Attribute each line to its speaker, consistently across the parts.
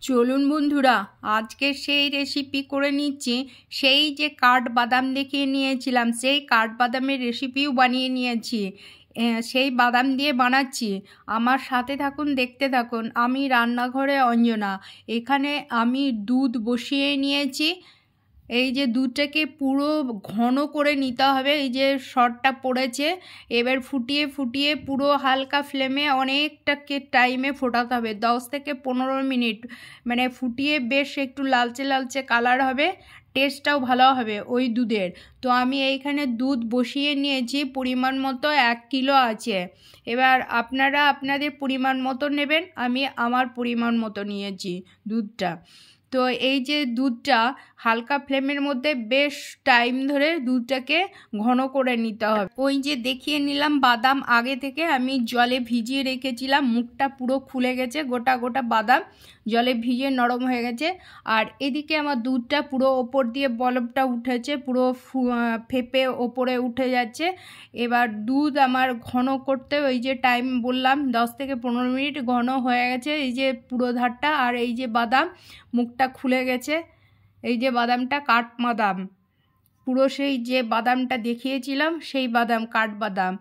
Speaker 1: চলুন বন্ধুরা, আজকে সেই রেসিপি করে নিচ্ছি। সেই যে কাঠবাদাম দেখিয়ে নিয়েছিলাম, সেই কাঠবাদামের রেসিপিও বানিয়ে নিয়েছি। সেই বাদাম দিয়ে বানাচ্ছি। আমার সাথে থাকুন, দেখতে থাকুন। আমি রান্নাঘরে অঞ্জনা। এখানে আমি দুধ বসিয়ে নিয়েছি। এই যে দুধটাকে পুরো ঘন করে নিতে হবে। এই যে শর্টটা পড়েছে, এবার ফুটিয়ে ফুটিয়ে পুরো হালকা ফ্লেমে অনেকটাকে টাইমে ফোটাতে হবে, 10 থেকে 15 মিনিট। মানে ফুটিয়ে বেশ একটু লালচে লালচে কালার হবে, টেস্টটাও ভালো হবে ওই দুধের। তো আমি এইখানে দুধ বসিয়ে নিয়েছি, পরিমাণ মতো 1 কিলো আছে। এবার আপনারা আপনাদের পরিমাণ মতো নেবেন, আমি আমার পরিমাণ মতো নিয়েছি দুধটা। তো এই যে দুধটা হালকা ফ্লেমের মধ্যে বেশ টাইম ধরে দুধটাকে ঘন করে নিতে হবে। ওই যে দেখিয়ে নিলাম বাদাম আগে থেকে আমি জলে ভিজিয়ে রেখেছিলাম, মুখটা পুরো খুলে গেছে, গোটা গোটা বাদাম জলে ভিজে নরম হয়ে গেছে। আর এদিকে আমার দুধটা পুরো ওপর দিয়ে বলবটা উঠেছে, পুরো ফেপে ওপরে উঠে যাচ্ছে। এবার দুধ আমার ঘন করতে ওই যে টাইম বললাম 10 থেকে 15 মিনিট ঘন হয়ে গেছে। এই যে পুরো ধারটা, আর এই যে বাদাম মুখটা খুলে গেছে, এই যে বাদামটা কাঠবাদাম, পুরো সেই যে বাদামটা দেখিয়েছিলাম সেই বাদাম, কাঠবাদাম।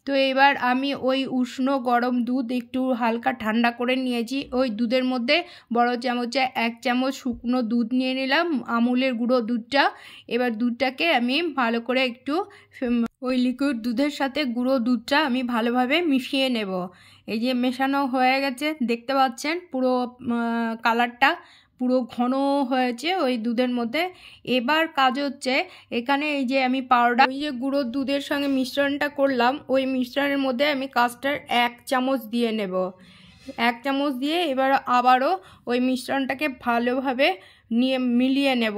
Speaker 1: তো এবার আমি ওই উষ্ণ গরম দুধ একটু হালকা ঠান্ডা করে নিয়েছি। ওই দুধের মধ্যে বড় চামচে 1 চামচ শুকনো দুধ নিয়ে নিলাম, আমুলের গুঁড়ো দুধটা। এবার দুধটাকে আমি ভালো করে একটু ওই লিকুইড দুধের সাথে গুঁড়ো দুধটা আমি ভালোভাবে মিশিয়ে নেব। এই যে মেশানো হয়ে গেছে, দেখতে পাচ্ছেন পুরো কালারটা পুরো ঘন হয়েছে ওই দুধের মধ্যে। এবার কাজ হচ্ছে এখানে এই যে আমি পাউডার, ওই যে গুঁড়ো দুধের সঙ্গে মিশ্রণটা করলাম, ওই মিশ্রণের মধ্যে আমি কাস্টার্ড 1 চামচ দিয়ে নেব। 1 চামচ দিয়ে এবার আবারও ওই মিশ্রণটাকে ভালোভাবে নিয়ে মিলিয়ে নেব।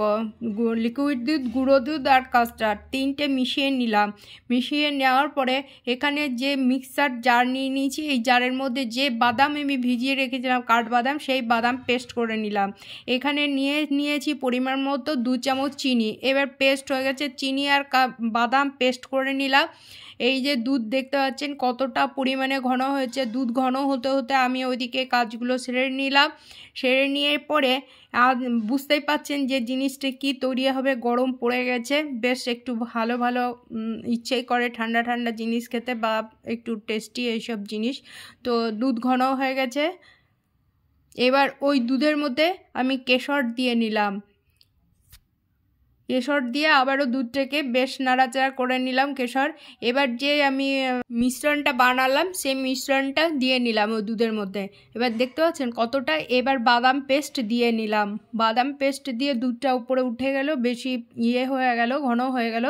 Speaker 1: লিকুইড দুধ, গুঁড়ো দুধ আর কাস্টার্ড তিনটে মিশিয়ে নিলাম। মিশিয়ে নেওয়ার পরে এখানে যে মিক্সার জার নিয়ে নিয়েছি, এই জারের মধ্যে যে বাদাম আমি ভিজিয়ে রেখেছিলাম কাঠবাদাম, সেই বাদাম পেস্ট করে নিলাম। এখানে নিয়েছি পরিমাণ মতো 2 চামচ চিনি। এবার পেস্ট হয়ে গেছে, চিনি আর বাদাম পেস্ট করে নিলাম। এই যে দুধ দেখতে পাচ্ছেন কতটা পরিমাণে ঘন হয়েছে। দুধ ঘন হতে হতে আমি ওইদিকে কাজগুলো সেরে নিলাম। সেরে নিয়ে পরে বুঝতেই পাচ্ছেন যে জিনিসটা কি তৈরি হবে, গরম পড়ে গেছে। বেশ একটু ভালো ভালো ইচ্ছেই করে ঠান্ডা ঠান্ডা জিনিস খেতে, বা একটু টেস্টি এইসব জিনিস। তো দুধ ঘন হয়ে গেছে। এবার ওই দুধের মধ্যে আমি কেশর দিয়ে নিলাম। কেশর দিয়ে আবারও দুধটাকে বেশ নাড়াচাড়া করে নিলাম কেশর। এবার যে আমি মিশ্রণটা বানালাম সেই মিশ্রণটা দিয়ে নিলাম ওই দুধের মধ্যে। এবার দেখতে পাচ্ছেন কতটা। এবার বাদাম পেস্ট দিয়ে নিলাম। বাদাম পেস্ট দিয়ে দুধটা উপরে উঠে গেল, বেশি হয়ে গেল, ঘন হয়ে গেল।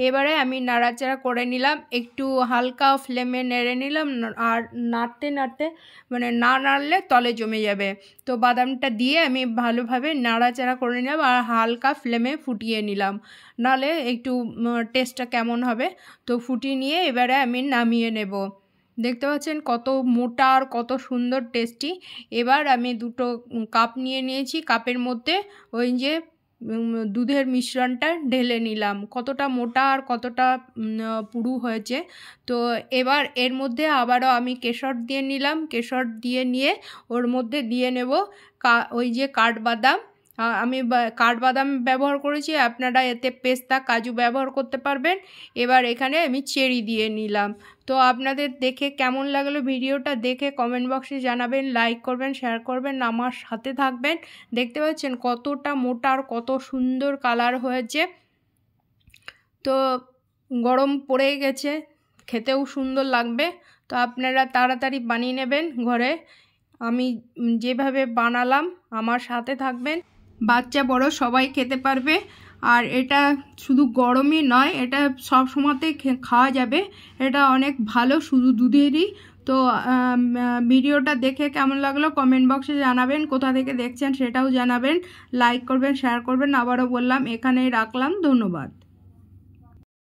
Speaker 1: এবারে আমি নাড়াচাড়া করে নিলাম, একটু হালকা ফ্লেমে নেড়ে নিলাম। আর নাড়তে নাড়তে, মানে না নাড়লে তলে জমে যাবে। তো বাদামটা দিয়ে আমি ভালোভাবে নাড়াচাড়া করে নিলাম আর হালকা ফ্লেমে ফুটিয়ে নিলাম, নাহলে একটু টেস্টটা কেমন হবে। তো ফুটিয়ে নিয়ে এবারে আমি নামিয়ে নেব। দেখতে পাচ্ছেন কত মোটা আর কত সুন্দর টেস্টি। এবার আমি 2 কাপ নিয়ে নিয়েছি, কাপের মধ্যে ওই যে দুধের মিশ্রণটা ঢেলে নিলাম। কতটা মোটা আর কতটা পুরু হয়েছে। তো এবার এর মধ্যে আবারও আমি কেশর দিয়ে নিলাম। কেশর দিয়ে নিয়ে ওর মধ্যে দিয়ে নেব ওই যে কাঠবাদাম। আমি কাঠবাদাম ব্যবহার করেছি, আপনারা এতে পেস্তা, কাজু ব্যবহার করতে পারবেন। এবার এখানে আমি চেরি দিয়ে নিলাম। তো আপনাদের দেখে কেমন লাগলো ভিডিওটা, দেখে কমেন্ট বক্সে জানাবেন, লাইক করবেন, শেয়ার করবেন, আমার সাথে থাকবেন। দেখতে পাচ্ছেন কতটা মোটা আর কত সুন্দর কালার হয়েছে। তো গরম পড়ে গেছে, খেতেও সুন্দর লাগবে। তো আপনারা তাড়াতাড়ি বানিয়ে নেবেন ঘরে। আমি যেভাবে বানালাম আমার সাথে থাকবেন। বাচ্চা বড় সবাই খেতে পারবে। আর এটা শুধু গরমই নয়, এটা সব সময়তেই খাওয়া যাবে। এটা অনেক ভালো, শুধু দুধেরই। তো ভিডিওটা দেখে কেমন লাগলো কমেন্ট বক্সে জানাবেন, কোথা থেকে দেখছেন সেটাও জানাবেন, লাইক করবেন, শেয়ার করবেন। আবারও বললাম, এখানেই রাখলাম, ধন্যবাদ।